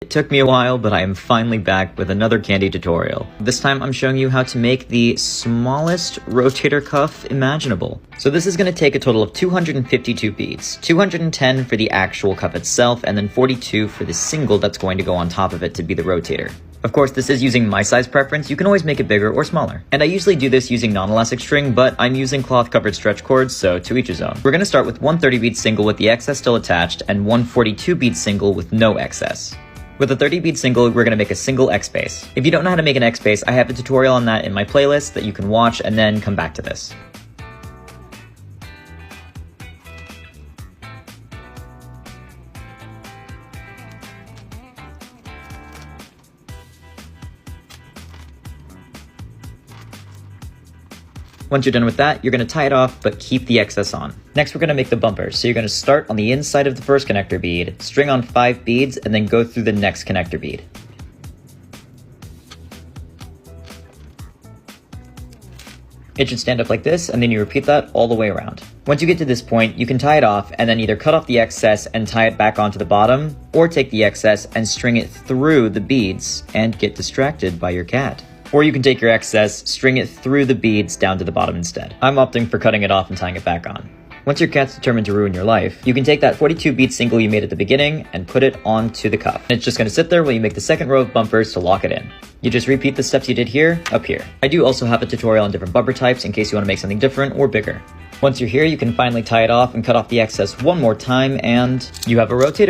It took me a while, but I am finally back with another candy tutorial. This time I'm showing you how to make the smallest rotator cuff imaginable. So this is going to take a total of 252 beads, 210 for the actual cuff itself, and then 42 for the single that's going to go on top of it to be the rotator. Of course, this is using my size preference. You can always make it bigger or smaller. And I usually do this using non-elastic string, but I'm using cloth-covered stretch cords, so to each his own. We're going to start with one 30-bead single with the excess still attached, and one 42-bead single with no excess. With a 30-bead single, we're going to make a single X base. If you don't know how to make an X base, I have a tutorial on that in my playlist that you can watch and then come back to this. Once you're done with that, you're going to tie it off, but keep the excess on. Next, we're going to make the bumper. So you're going to start on the inside of the first connector bead, string on 5 beads, and then go through the next connector bead. It should stand up like this, and then you repeat that all the way around. Once you get to this point, you can tie it off, and then either cut off the excess and tie it back onto the bottom, or take the excess and string it through the beads and get distracted by your cat. Or you can take your excess, string it through the beads down to the bottom instead. I'm opting for cutting it off and tying it back on. Once your cat's determined to ruin your life, you can take that 42 bead single you made at the beginning and put it onto the cuff. And it's just going to sit there while you make the second row of bumpers to lock it in. You just repeat the steps you did here, up here. I do also have a tutorial on different bumper types in case you want to make something different or bigger. Once you're here, you can finally tie it off and cut off the excess one more time, and you have a rotator.